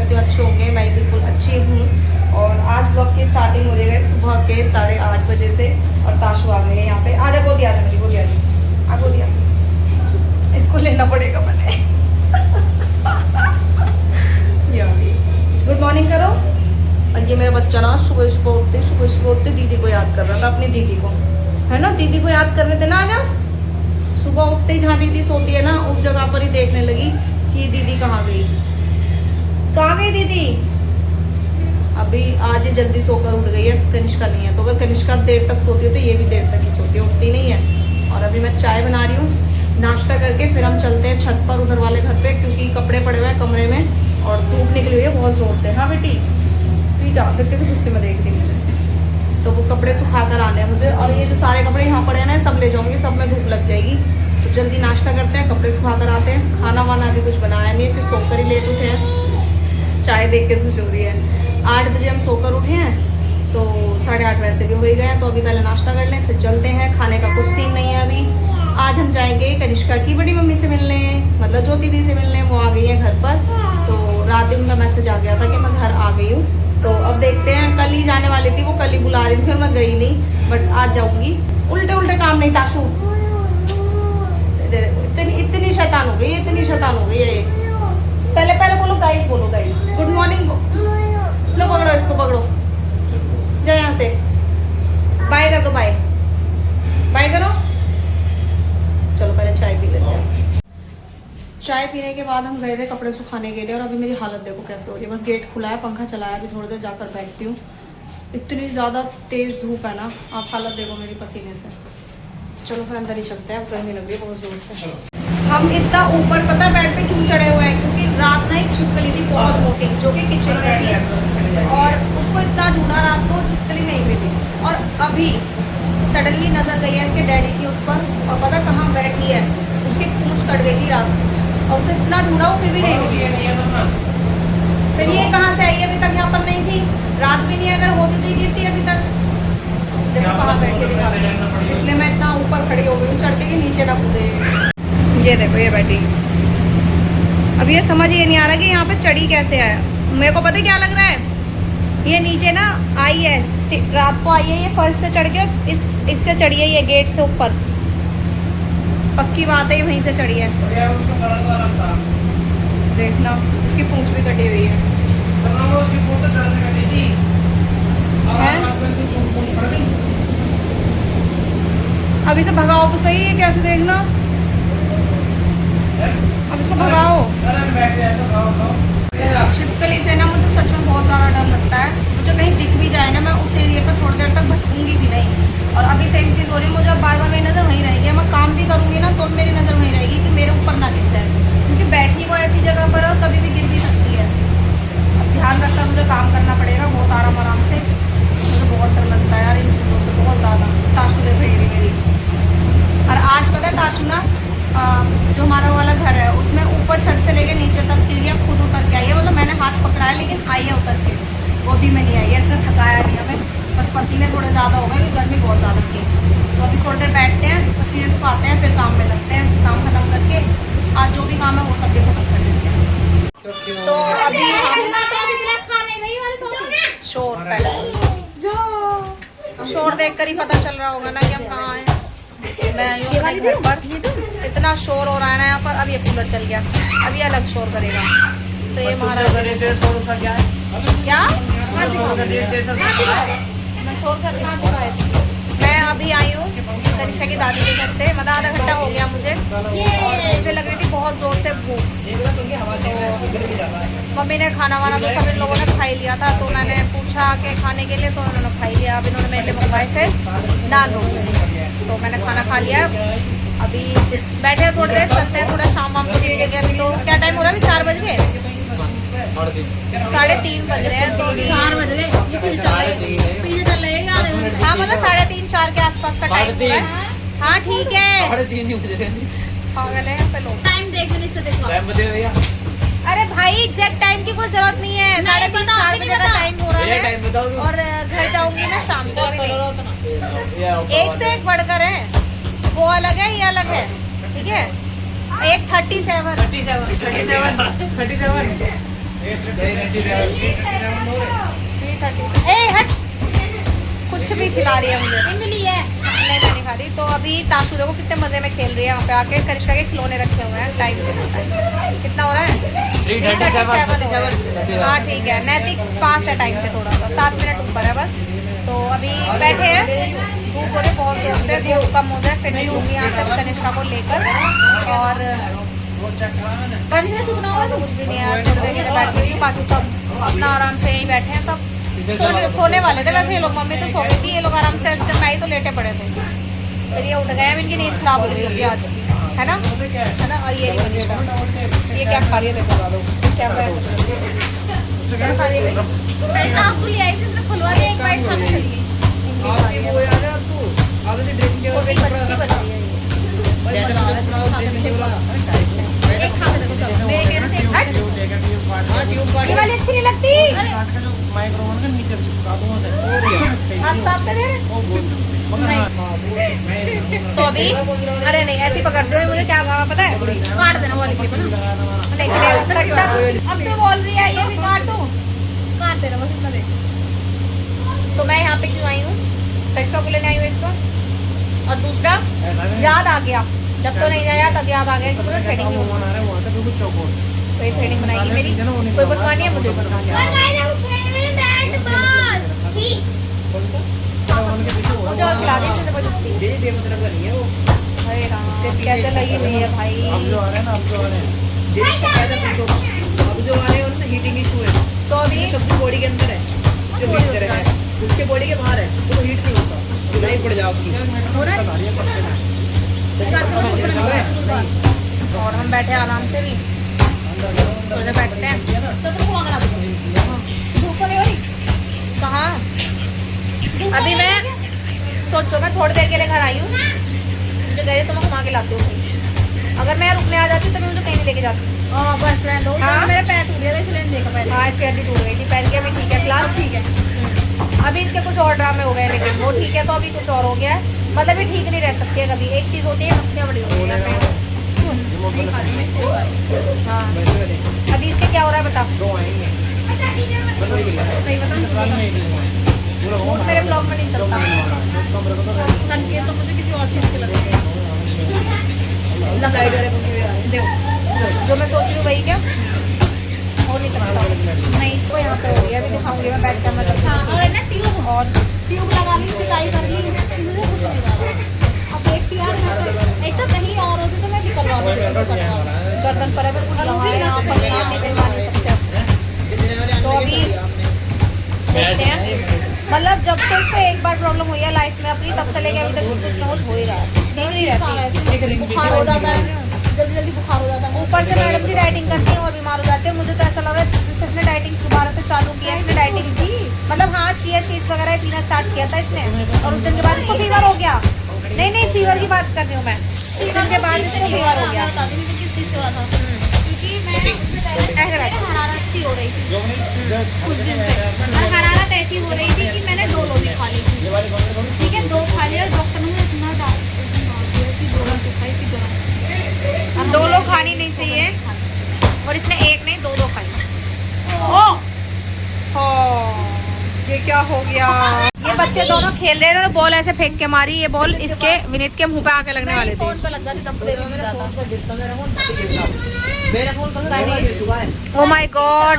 करती हूँ अच्छे होंगे। मैं बिल्कुल अच्छी हूँ। और आज ब्लॉग की स्टार्टिंग हो रही है सुबह के 8:30 बजे से। और ताशु आ गए हैं यहाँ पे। आजा गोदी, आजा मेरी गोदी, आजा आ गोदी, इसको लेना पड़ेगा पहले। गुड मॉर्निंग करो। और ये मेरा बच्चा ना सुबह सुबह उठते दीदी को याद कर रहा था, अपनी दीदी को, है ना। दीदी को याद करने थे ना। आजा। सुबह उठते ही जहाँ दीदी सोती है ना उस जगह पर ही देखने लगी कि दीदी कहाँ गई, कहाँ गई दीदी। अभी आज ही जल्दी सोकर उठ गई है, कनिष्का नहीं है। तो अगर कनिष्का देर तक सोती हो तो ये भी देर तक ही सोती है, उठती नहीं है। और अभी मैं चाय बना रही हूँ, नाश्ता करके फिर हम चलते हैं छत पर उधर वाले घर पे, क्योंकि कपड़े पड़े हुए हैं कमरे में और धूप निकली हुई है बहुत जोर से। हाँ बेटी, पीटा कैसे गुस्से में देख रही मुझे। तो वो कपड़े सुखा कर आने हैं मुझे। और ये जो सारे कपड़े यहाँ पड़े हैं ना सब ले जाऊंगी, सब में धूप लग जाएगी। तो जल्दी नाश्ता करते हैं, कपड़े सुखा कर आते हैं। खाना वाना अभी कुछ बनाया नहीं है, फिर सोकर ही लेट उठे हैं। चाय देख के खुश हो रही है। 8 बजे हम सोकर उठे हैं तो 8:30 वैसे भी हो ही गए हैं। तो अभी पहले नाश्ता कर लें फिर चलते हैं। खाने का कुछ सीन नहीं है अभी। आज हम जाएंगे कनिष्का की बड़ी मम्मी से मिलने, मतलब जो दीदी से मिलने। वो आ गई है घर पर। तो रात ही उनका मैसेज आ गया था कि मैं घर आ गई हूँ। तो अब देखते हैं। कल ही जाने वाली थी वो, कल ही बुला रही थी और मैं गई नहीं, बट आज जाऊंगी। उल्टे उल्टे काम नहीं ताशु, इतनी शैतान हो गई, इतनी शैतान हो गई है ये। पहले बोलो गाइस, बोलो गाइस गुड मॉर्निंग। लो पकड़ो इसको, पकड़ो, जाओ यहाँ से। बाय कर दो, बाय बाय करो। चलो पहले चाय पी लेते हैं। चाय पीने के बाद हम गए थे कपड़े सुखाने के लिए। और अभी मेरी हालत देखो कैसे हो रही है। बस गेट खुला है, पंखा चलाया, अभी थोड़ी देर जाकर बैठती हूँ। इतनी ज़्यादा तेज़ धूप है ना, आप हालत देखो मेरी पसीने से। चलो फिर अंदर ही चलते हैं, अब गर्मी लग रही है बहुत ज़ोर से। हम इतना ऊपर पता बेड पे क्यों चढ़े हुए हैं, क्योंकि रात ना एक छिपकली थी बहुत मोटी जो कि किचन में थी। और उसको इतना ढूंढा रात को, छिपकली नहीं मिली। और अभी सडनली नजर गई है इसके डैडी की उस पर, और पता कहाँ बैठी है, उसकी पूंछ कट गई थी रात को। और उसे इतना ढूंढा वो फिर भी नहीं मिली। फिर ये कहाँ से आई अभी तक यहाँ पर नहीं थी, रात भी नहीं, अगर होती तो ही गिरती अभी तक। देखो कहाँ बैठी है, इसलिए मैं इतना ऊपर खड़ी हो गई हूँ, चढ़ के नीचे ना कूदे। ये देखो ये बैठी। अब ये समझ ये नहीं आ रहा कि यहाँ पे चढ़ी कैसे है। मेरे को पता क्या लग रहा है, ये नीचे ना आई है, रात को आई है, ये फर्श से चढ़ के इससे चढ़ी है, ये गेट से ऊपर। पक्की बात है, ये वहीं से चढ़ी है। देखना इसकी पूंछ भी कटी हुई है। अब इसे भगाओ तो सही है, कैसे देखना। अब इसको भगाओ। छिपकली से ना मुझे सच में बहुत ज़्यादा डर लगता है। मुझे कहीं दिख भी जाए ना, मैं उस एरिया पर थोड़ी देर तक भटकूंगी भी नहीं। और अभी सेम चीज़ हो रही है, मुझे अब बार बार मेरी नज़र वहीं रहेगी। मैं काम भी करूँगी ना तो मेरी नज़र वहीं रहेगी कि मेरे ऊपर ना गिर जाए, क्योंकि बैठी को ऐसी जगह पर और कभी भी गिर भी सकती है। अब ध्यान रखकर मुझे काम करना पड़ेगा बहुत आराम से। मुझे बहुत डर लगता है यार इन चीज़ों से, बहुत ज़्यादा। ताशु देख रही मेरी। और आज पता है ताशु ना जो हमारा वाला घर है उसमें ऊपर छत से लेके नीचे तक सीढ़ियाँ खुद उतर के आई है। मतलब मैंने हाथ पकड़ा है लेकिन आई है उतर के, गोदी में नहीं आई है। इसने थकाया नहीं हमें, बस पसीने थोड़े ज़्यादा हो गए, गर्मी बहुत ज़्यादा थी। तो अभी थोड़ी देर बैठते हैं, पसीने सुखाते हैं, फिर काम में लगते हैं। काम खत्म करके आज जो भी काम है वो सब भी खत्म कर लेते हैं। तो अभी शोर, पहले शोर देख कर ही पता चल रहा होगा ना कि हम कहाँ हैं। मैं आई हूँ अपने घर पर। इतना शोर हो रहा है ना यहाँ पर। अब ये कूलर चल गया, अब ये अलग शोर करेगा। तो ये महाराज क्या मैं शोर कर रही। मैं अभी आई हूँ कनिष्का की दादी के घर से, मतलब आधा घंटा हो गया मुझे। और मुझे लग रही थी बहुत ज़ोर से भूख। तो मम्मी ने खाना वाना तो सब इन लोगों ने खा ही लिया था। तो मैंने पूछा कि खाने के लिए, तो उन्होंने खा ही लिया। अब इन्होंने मेरे लिए मंगवाए थे नान रोटी, तो मैंने खाना खा लिया। अभी बैठे हैं थोड़ी देर, करते हैं थोड़ा शाम वाम को देखेंगे। अभी तो क्या टाइम हो रहा है, अभी 4 बज गए, 3:30 बज रहे हैं। तो 4 बज गए, चल रहे यार। हाँ मतलब 3:30 4 के आसपास का टाइम है। हाँ ठीक है, पागल है टाइम देखने से देखो। अरे भाई एग्जैक्ट टाइम की कोई जरूरत नहीं है, 3:30 4 बजे का टाइम हो रहा है। और घर जाऊंगी मैं शाम को। एक से एक बढ़कर है, वो अलग है ये अलग है, ठीक है। एक 37 ए हट, कुछ भी खिला रही है मुझे। इमली है। नहीं मैं नहीं खा रही। तो अभी ताशु देखो कितने मजे में खेल रही है। यहाँ पे आके करिश्मा के खिलौने रखे हुए हैं। टाइम कितना हो रहा है? 3:37। हाँ ठीक है, नैतिक पास है टाइम पे थोड़ा सा, 7 मिनट ऊपर है बस। तो अभी बैठे हैं, धूप हो रही बहुत जोर से, धूप कम हो जाए फिर निकलूंगी यहाँ से कनिष्का को लेकर। और कंधे दुखना हुआ तो कुछ भी नहीं है, थोड़ी देर के लिए बैठ रही हूँ। बाकी सब अपना आराम से यहीं बैठे हैं। सब सोने वाले थे वैसे ये लोग, मम्मी तो सो गई थी, ये लोग आराम से, जब मैं ही तो लेटे पड़े थे। फिर ये उठ गए, इनकी नींद खराब हो गई होगी आज की, है ना? और ये नहीं कनिष्का, ये क्या खा रही है देखो, क्या खा रही है? आपको ले आई थी, इसने खुलवा लिया, एक बाइट खाने चली गई। छोटी बच्ची बन रही है ये। एक खा के देखो, चलो मेरे कहने से एक हट। ये वाली अच्छी नहीं लगती। माइक्रोवेव के नीचे चिपका दूंगा। आप साफ करें? नहीं। तो अभी अरे नहीं ऐसी पकड़ते हो, मुझे क्या कहा पता है? काट देना वाली क्लिप ना। लेकिन अब तो बोल रही है ये भी काट दो, काट देना बस इतना दे। तो मैं यहाँ पे क्यों आई हूँ? करिश्मा को लेने आई हूँ एक तो, और दूसरा याद आ गया, जब तो नहीं जाया तब याद आ गया कि मुझे थ्रेडिंग नहीं होना है। कोई थ्रेडिंग बनाएगी मेरी, कोई बनवानी है मुझे बनवानी है। मुझे और खिला दी जबरदस्ती। अरे राम कैसे लगी हुई है भाई। अब जो आ रहे हैं ना, अब जो आ रहे हैं हीटिंग इशू है। तो अभी सबकी बॉडी के अंदर है, जो भीतर है, उसके बॉडी के बाहर है, तो हीट नहीं होता, नहीं पड़ जाओ उसकी। और हम बैठे आराम से भी, थोड़ा बैठते हैं। तो तुम धूप नहीं हो रही कहाँ? अभी मैं सोचो मैं थोड़ी देर के लिए घर आई हूँ, मुझे गए तो मैं घुमा के लाती हूँ। अगर मैं रुकने आ जाती तो मैं मुझे कहीं नहीं लेके जाती। बस मैं दो मेरे पैर टूट गए थे इसलिए नहीं देखा पहले। हाँ इसकी हड्डी टूट गई थी, पैर के भी ठीक है फिलहाल ठीक है। अभी इसके कुछ और ड्रामे हो गए लेकिन वो ठीक है, तो अभी कुछ और हो गया है। मतलब ये ठीक नहीं रह सकती है कभी, एक चीज़ होती है सबसे बड़ी होती है। हाँ अभी इसके क्या हो रहा है बता? सही बता, मेरे ब्लॉग में नहीं चलता। संकेत तो मुझे किसी और चीज़ के लगते हैं। जो मैं सोच रही हूँ वही क्या हो नहीं सकता। नहीं तो यहाँ पे हो रही है, अभी दिखाऊंगी मैं बैक कैमरा। हाँ और है ना ट्यूब लगा ली, सिलाई कर ली, किसी से कुछ नहीं रहा। अब देखती यार मैं तो एक तो कहीं और होती तो मैं भी करवा दूँ। गर्दन पर है पर कुछ लगा है यहाँ पर, नहीं करवा नहीं सकते। तो अभी देखते हैं, मतलब जब से इसको एक बार प्रॉब्लम हुई है लाइफ में अपनी, तब से लेके अभी तक कुछ ना कुछ हो ही रहा है। ठीक नहीं रहती, बुखार हो जाता है, जल्दी जल्दी बुखार हो जाता है। ऊपर से मैडम जी डाइटिंग करती हैं और बीमार हो जाते हैं। मुझे तो ऐसा लग रहा है जिस दिन से इसने डाइटिंग दोबारा से चालू किया, इसने डाइटिंग की मतलब हाँ चिया शीट्स वगैरह पीना स्टार्ट किया था इसने, और उस दिन के बाद इसको फीवर हो गया। नहीं नहीं फीवर की बात कर रही हूँ मैं, उस दिन के बाद इसको फीवर हो गया। हरारत सी हो रही थी कुछ दिन से, और हरारत ऐसी हो रही थी कि मैंने 2 लोली खा ली थी। ठीक है 2 खा लिया, डॉक्टर ने इतना डाल दिया कि 2 लोग खाई थी। 2 लोग खानी नहीं चाहिए, और इसने 1 नहीं 2 खाई। ये क्या हो गया? ये बच्चे दोनों खेल रहे थे, बॉल ऐसे फेंक के मारी, ये बॉल इसके विनीत के मुंह पे आके लगने वाले थे। फोन पे लग जाती तब ओ माय गॉड,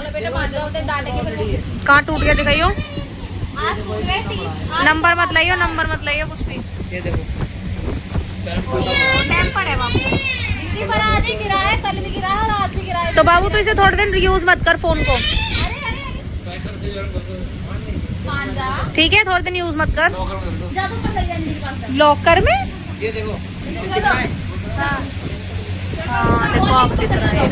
कहाँ टूट गया दिखाइयो। नंबर मत लाइयो, नंबर मत लाइयो कुछ भी। ये देखो टेम्पर है बाबू, दीदी पर आज ही गिरा है, कल भी गिरा है और आज भी गिरा है। तो बाबू तो इसे थोड़े दिन यूज मत कर फोन को, ठीक है? थोड़े दिन यूज मत कर। लॉकर में ये देखो हाँ देखो आप दिख रहा है।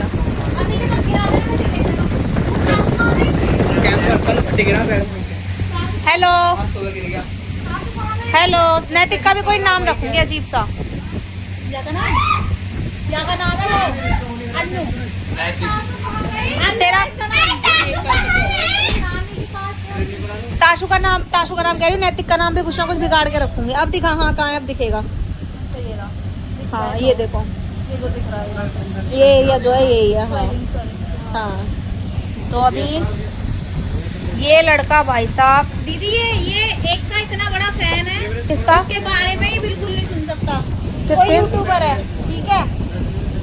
हेलो हेलो, नैतिक का भी कोई नाम रखूंगी अजीब सा। नाम है वो अन्नू। तेरा ताशु का नाम कह रही हूँ, नैतिक का नाम भी कुछ ना कुछ बिगाड़ के रखूंगी। अब दिखा, हाँ कहाँ है अब दिखेगा। हाँ ये देखो, ये एरिया जो है यही है। हाँ हाँ तो तो अभी ये लड़का भाई साहब, दीदी ये एक का इतना बड़ा फैन है, किसका? उसके बारे में ही बिल्कुल नहीं सुन सकता। कोई यूट्यूबर है, ठीक है,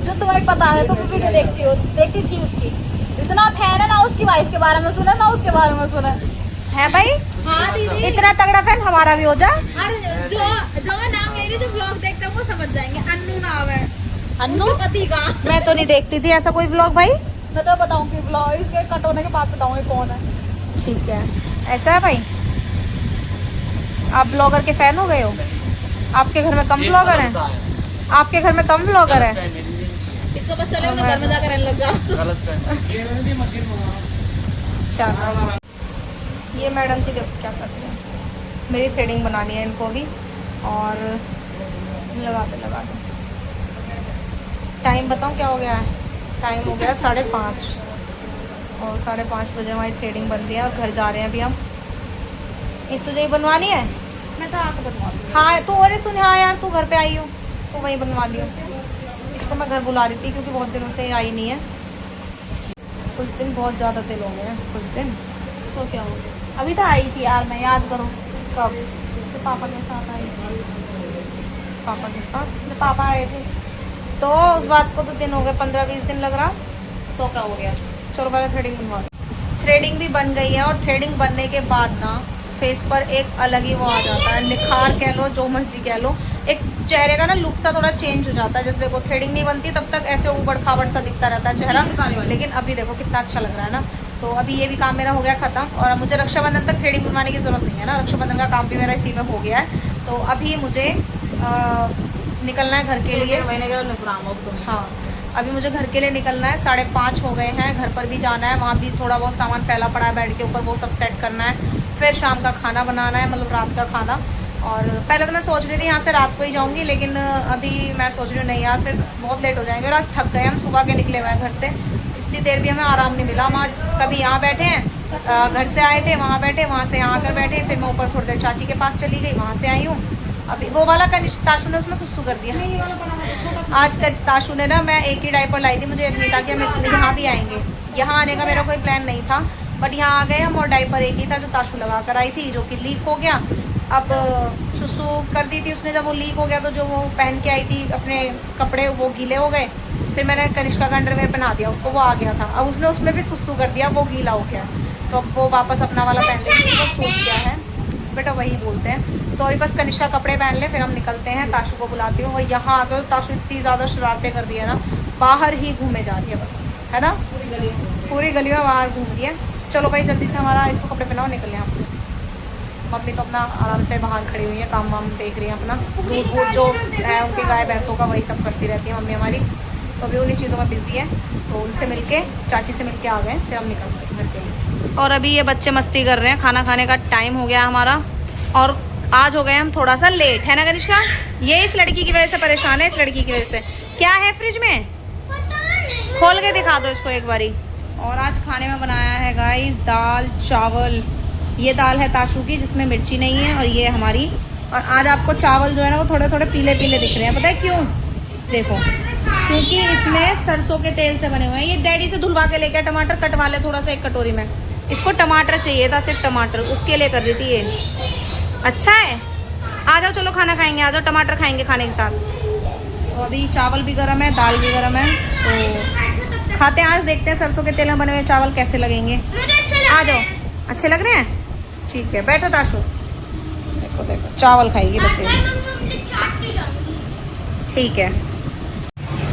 जो तुम्हें पता है, तुम वीडियो देखती थी उसकी, इतना फैन है ना, उसकी वाइफ के बारे में सुने ना उसके बारे में सुने है भाई। हाँ दीदी, इतना तगड़ा फैन हमारा भी हो जा। अरे जो नाम ले रही, जो ब्लॉग देखते हैं वो समझ जाएंगे। अन्नू नाम है, अन्नू पति का। मैं तो नहीं देखती थी ऐसा कोई ब्लॉग भाई, मैं तो बताऊंगी ब्लॉग, इसके कट होने के बाद बताऊंगी कौन है। ठीक है, ऐसा है भाई, आप ब्लॉगर के फैन हो गए हो? आपके घर में कम ब्लॉगर हैं? आपके घर में कम ब्लॉगर है? इसको बस चले घर में जाकर रहने लग जाओ। चलो, ये मैडम जी देखो क्या करते हैं, मेरी थ्रेडिंग बनानी है इनको भी, और लगा दो। टाइम बताऊँ क्या हो गया है? टाइम हो गया 5:30, और 5:30 बजे हमारी थ्रेडिंग बन रही है, और घर जा रहे हैं अभी हम। ये तुझे ही बनवानी है? मैं तो आके बनवा दूँ। हाँ तू, अरे सुन, हाँ यार तू घर पे आई हो तो वहीं बनवा लियो। इसको मैं घर बुला रही थी क्योंकि बहुत दिनों से आई नहीं है, कुछ दिन बहुत ज़्यादा दिन हो गए हैं, कुछ दिन तो क्या हो गया, अभी तो आई थी यार मैं, याद करो कब, तो पापा के साथ आई थी, पापा के साथ तो पापा आए थे, तो उस बात को तो दिन हो गए, 15-20 दिन लग रहा, तो क्या हो गया। चलो पहले थ्रेडिंग बनवा दो। थ्रेडिंग भी बन गई है, और थ्रेडिंग बनने के बाद ना फेस पर एक अलग ही वो आ जाता है, निखार कह लो, जो मर्जी कह लो, एक चेहरे का ना लुक सा थोड़ा चेंज हो जाता है। जैसे देखो थ्रेडिंग नहीं बनती तब तक ऐसे उबड़ खाबड़ सा दिखता रहता है चेहरा, लेकिन अभी देखो कितना अच्छा लग रहा है ना। तो अभी ये भी काम मेरा हो गया ख़त्म, और अब मुझे रक्षाबंधन तक थ्रेडिंग बनवाने की ज़रूरत नहीं है ना, रक्षाबंधन का काम भी मेरा इसी में हो गया है। तो अभी मुझे निकलना है घर के लिए, महीने का प्रोग्राम हो तो। हाँ अभी मुझे घर के लिए निकलना है, 5:30 हो गए हैं, घर पर भी जाना है, वहाँ भी थोड़ा बहुत सामान फैला पड़ा है बेड के ऊपर, वो सब सेट करना है, फिर शाम का खाना बनाना है, मतलब रात का खाना। और पहले तो मैं सोच रही थी यहाँ से रात को ही जाऊँगी, लेकिन अभी मैं सोच रही हूँ नहीं यार, फिर बहुत लेट हो जाएंगे, और आज थक गए हम, सुबह के निकले हुए हैं घर से, इतनी देर भी हमें आराम नहीं मिला। हम आज कभी यहाँ बैठे हैं, घर से आए थे, वहाँ बैठे, वहाँ से यहाँ आकर बैठे, फिर मैं ऊपर थोड़ी देर चाची के पास चली गई, वहाँ से आई हूँ। अभी वो वाला ताशु ने उसमें सुसु कर दिया। नहीं, ये वाला बड़ा आज ताशु ने ना, मैं एक ही डायपर लाई थी, मुझे नहीं था कि हम यहाँ भी आएंगे, यहाँ आने का मेरा कोई प्लान नहीं था, बट यहाँ आ गए हम, और डायपर एक ही था जो ताशु लगा कर आई थी, जो कि लीक हो गया। अब सुसु कर दी थी उसने, जब वो लीक हो गया तो जो वो पहन के आई थी अपने कपड़े वो गीले हो गए, फिर मैंने कनिष्का का अंडरवेयर पहना दिया उसको, वो आ गया था, अब उसने उसमें भी सुसु कर दिया, वो गीला हो गया, तो अब वो वापस अपना वाला पहन लेगी, वो सूख गया है बेटा, वही बोलते हैं। तो अभी बस कनिष्का कपड़े पहन ले, फिर हम निकलते हैं, ताशु को बुलाती हूँ। और यहाँ आकर तो ताशु इतनी ज़्यादा शरारतें कर दी है ना, बाहर ही घूमे जा रही है बस, है ना, पूरी गली में बाहर घूम रही है। चलो भाई जल्दी से हमारा इसको कपड़े पहनाओ, निकल यहाँ पे। मम्मी तो अपना आराम से बाहर खड़ी हुई है, काम वाम देख रही है अपना, दूध वूध जो है उनकी गाय भैंसों का वही सब करती रहती है मम्मी हमारी, तो अभी उन्हीं चीज़ों में बिजी है। तो उनसे मिलके, चाची से मिलके आ गए, फिर हम निकल घर के। और अभी ये बच्चे मस्ती कर रहे हैं, खाना खाने का टाइम हो गया हमारा, और आज हो गए हम थोड़ा सा लेट, है ना कनिष्का? ये इस लड़की की वजह से परेशान है, इस लड़की की वजह से। क्या है फ्रिज में? खोल के दिखा दो इसको एक बारी। और आज खाने में बनाया है गाइस दाल चावल, ये दाल है ताशु की जिसमें मिर्ची नहीं है, और ये हमारी। और आज आपको चावल जो है ना वो थोड़े थोड़े पीले पीले दिख रहे हैं, पता है क्यों? देखो, क्योंकि इसमें सरसों के तेल से बने हुए हैं। ये डैडी से धुलवा के लेके टमाटर कटवा ले थोड़ा सा एक कटोरी में, इसको टमाटर चाहिए था, सिर्फ टमाटर, उसके लिए कर रही थी ये। अच्छा है, आ जाओ चलो खाना खाएंगे, आ जाओ टमाटर खाएंगे खाने के साथ। तो अभी चावल भी गर्म है, दाल भी गर्म है, तो खाते हैं आज, देखते हैं सरसों के तेल में बने हुए चावल कैसे लगेंगे। आ जाओ, अच्छे लग रहे हैं? ठीक है, बैठो ताशु, देखो देखो चावल खाएगी बस ये। ठीक है,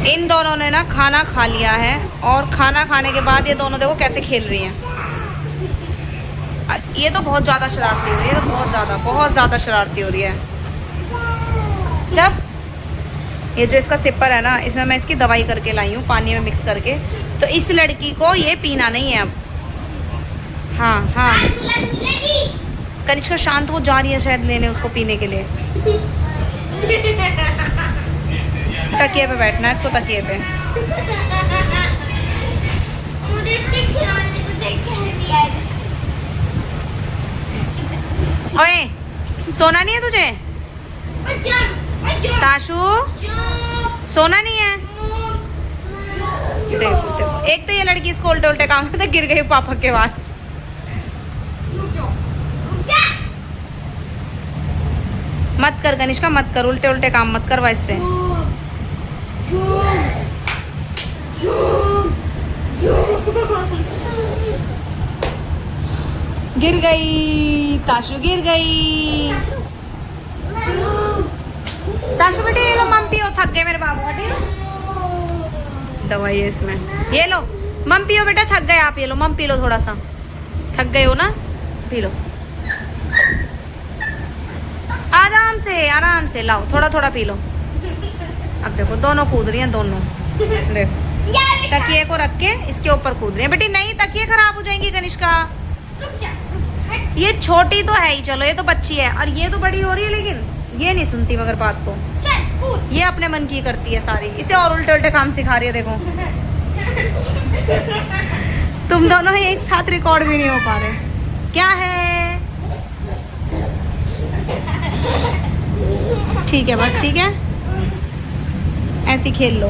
इन दोनों ने ना खाना खा लिया है, और खाना खाने के बाद ये दोनों देखो कैसे खेल रही हैं। ये तो बहुत ज़्यादा शरारती हो रही है, तो बहुत ज़्यादा शरारती हो रही है। जब ये जो इसका सिपर है ना, इसमें मैं इसकी दवाई करके लाई हूँ पानी में मिक्स करके, तो इस लड़की को ये पीना नहीं है अब। हाँ हाँ, कनिष्का शांत वो जा रही है शायद लेने उसको पीने के लिए। तकिए पे बैठना है इसको, तकिए पे। ओए, सोना नहीं है तुझे? ताशु, सोना नहीं है? देखो देखो, एक तो ये लड़की इसको उल्टे उल्टे काम में गिर गई पापा के पास। मत कर कनिष्का, मत कर, उल्टे उल्टे काम मत करवा इससे। गिर गई ताशु, गिर गई ताशु। बेटे ये लो मम पियो, थक गए मेरे बाबू। दवाई है इसमें, ये लो मम पियो बेटा, थक गए आप, ये लो मम पी लो, थोड़ा सा थक गए हो ना, पी लो आराम से लाओ, थोड़ा थोड़ा पी लो। अब देखो दोनों कूद रही हैं, दोनों देखो तकिए को रख के इसके ऊपर कूद रही है। बेटी नहीं, तकिए खराब हो जाएंगी कनिष्का। ये छोटी तो है ही, चलो ये तो बच्ची है, और ये तो बड़ी हो रही है, लेकिन ये नहीं सुनती मगर बात को, ये अपने मन की करती है सारी। इसे और उल्टे उल्टे काम सिखा रही है देखो। तुम दोनों एक साथ रिकॉर्ड भी नहीं हो पा रहे, क्या है? ठीक है बस, ठीक है ऐसे खेल लो।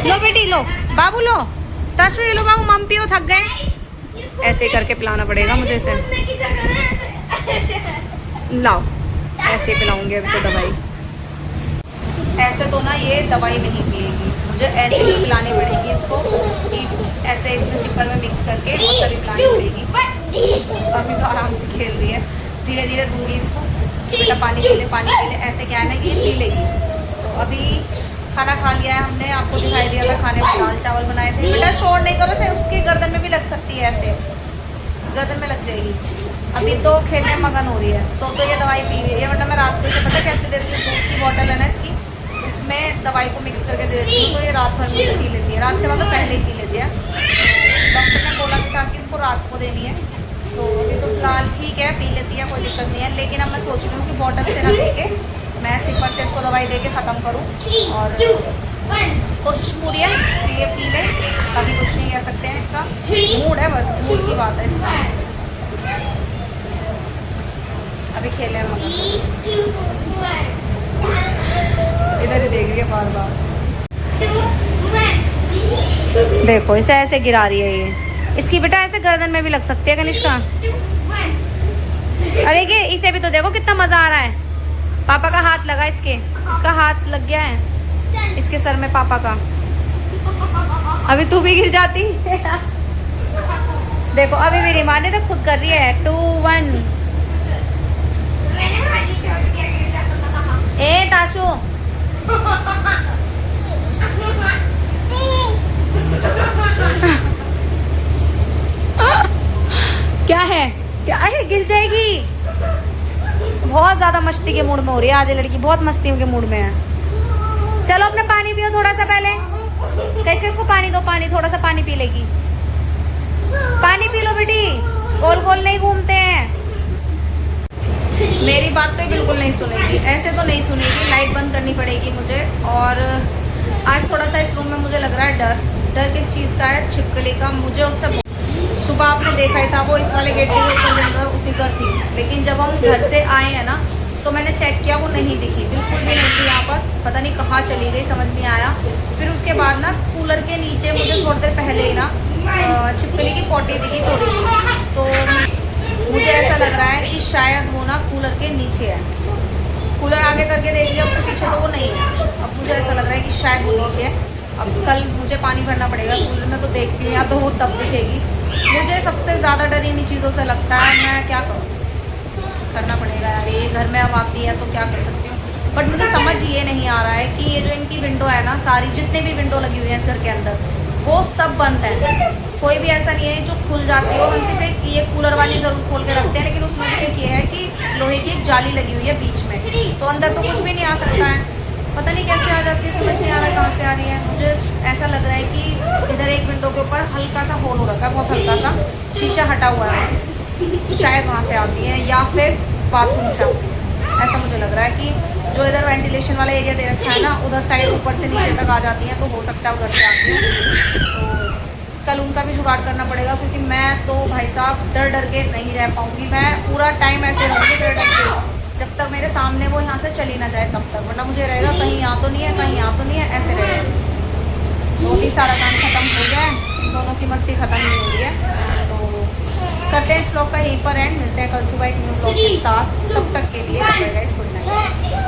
लो बेटी लो, बाबू लो, ताशु ये लो बाबू, मम पियो, थक गए। ऐसे करके पिलाना पड़ेगा मुझे इसे। लाओ ऐसे पिलाऊंगी अब इसे दवाई। ऐसे तो ना ये दवाई नहीं पिएगी, मुझे ऐसे ही पिलानी पड़ेगी इसको, ऐसे इसमें सिपर में मिक्स करके और तभी पिलानी पड़ेगी। अभी तो आराम से खेल रही है, धीरे धीरे दूंगी इसको। बेटा पानी पी ले, पानी पी ले, ऐसे क्या है ना कि ये पी लेगी। तो अभी खाना खा लिया है हमने, आपको दिखाई दिया था खाने में दाल चावल बनाए थे। बेटा शोर नहीं करो, से उसकी गर्दन में भी लग सकती है, ऐसे गर्दन में लग जाएगी। अभी तो खेलने मगन हो रही है, तो ये दवाई पी रही है, वरना मैं रात को इसे पता कैसे देती हूँ, दूध की बॉटल है ना इसकी, उसमें दवाई को मिक्स करके दे देती हूँ, तो ये रात भर में पी लेती है। रात से मतलब पहले ही पी लेती है। डॉक्टर ने बोला भी था कि इसको रात को देनी है, तो अभी तो फिलहाल ठीक है, पी लेती है, कोई दिक्कत नहीं है। लेकिन अब मैं सोच रही हूँ कि बॉटल से ना दे के मैं सिपर से इसको दवाई दे के ख़त्म करूँ, और कोशिश पूरी है कि ये पी ले, बाकी कुछ नहीं कह सकते हैं। इसका मूड है, बस मूड की बात है इसका। अभी खेले हम, इधर ही देख रही है बार बार। देखो इसे ऐसे गिरा रही है ये, इसकी बेटा ऐसे गर्दन में भी लग सकती है कनिष्का। अरे ये इसे भी तो देखो कितना मजा आ रहा है। पापा का हाथ लगा इसके, इसका हाथ लग गया है इसके सर में पापा का। अभी तू भी गिर जाती। देखो अभी मेरी माँ ने तो खुद कर रही है। 2 1 ए ताशु, क्या है, क्या है, गिर जाएगी। बहुत ज्यादा मस्ती के मूड में हो रही है आज ये लड़की, बहुत मस्ती के मूड में है। चलो अपने पानी पियो थोड़ा सा पहले, कैसे इसको पानी दो, पानी थोड़ा सा पानी पी लेगी। पानी पी लो बेटी, गोल गोल नहीं घूमते हैं। मेरी बात तो बिल्कुल नहीं सुनेगी, ऐसे तो नहीं सुनेगी। लाइट बंद करनी पड़ेगी मुझे। और आज थोड़ा सा इस रूम में मुझे लग रहा है डर। डर किस चीज़ का है? छिपकली का। मुझे उससे सुबह आपने देखा ही था, वो इस वाले गेट के ऊपर उसी घर थी, लेकिन जब हम घर से आए हैं ना तो मैंने चेक किया, वो नहीं दिखी, बिल्कुल भी नहीं थी यहाँ पर। पता नहीं कहाँ चली गई, समझ नहीं आया। फिर उसके बाद ना कूलर के नीचे मुझे थोड़ी देर पहले ही ना छिपकली की पोटी दिखी थोड़ी सी, तो मुझे ऐसा लग रहा है कि शायद वो ना कूलर के नीचे है। कूलर आगे करके देख लिया, उसके पीछे तो वो नहीं है। अब मुझे ऐसा लग रहा है कि शायद वो नीचे है। अब कल मुझे पानी भरना पड़ेगा कूलर में, तो देखती हूँ, या तो वो तब दिखेगी। मुझे सबसे ज़्यादा डर इन्हीं चीज़ों से लगता है। मैं क्या करूँ, करना पड़ेगा यार, ये घर में अब आती है तो क्या कर सकती हूँ। बट मुझे समझ ये नहीं आ रहा है कि ये जो इनकी विंडो है ना, सारी जितने भी विंडो लगी हुई है इस घर के अंदर, वो सब बंद है। कोई भी ऐसा नहीं है जो खुल जाती हो। हम सिर्फ एक ये कूलर वाली ज़रूर खोल के रखते हैं, लेकिन उसमें भी एक ये है कि लोहे की एक जाली लगी हुई है बीच में, तो अंदर तो कुछ भी नहीं आ सकता है। पता नहीं कैसे आ जाती है, समझ नहीं आ रहा है कहाँ से आ रही है। मुझे ऐसा लग रहा है कि इधर एक विंडो के ऊपर हल्का सा होल हो रखा है, बहुत हल्का सा शीशा हटा हुआ है, शायद वहाँ से आती है, या फिर बाथरूम से आती है। ऐसा मुझे लग रहा है कि जो इधर वेंटिलेशन वाला एरिया दे रखा है ना, उधर साइड ऊपर से नीचे तक आ जाती हैं, तो हो सकता है उधर से आती है। तो कल उनका भी जुगाड़ करना पड़ेगा, क्योंकि मैं तो भाई साहब डर डर के नहीं रह पाऊँगी। मैं पूरा टाइम ऐसे रहूँगी डर डर के, जब तक मेरे सामने वो यहाँ से चली ना जाए तब तक, वरना मुझे रहेगा कहीं यहाँ तो नहीं है, कहीं यहाँ तो नहीं है, ऐसे रहेगा। तो भी सारा काम खत्म हो गया है, इन दोनों की मस्ती खत्म नहीं हो रही है। तो करते हैं इस ब्लॉग का यहीं पर एंड, मिलते हैं कल सुबह एक न्यू ब्लॉग के साथ। तब तक के लिए गुड नाइट।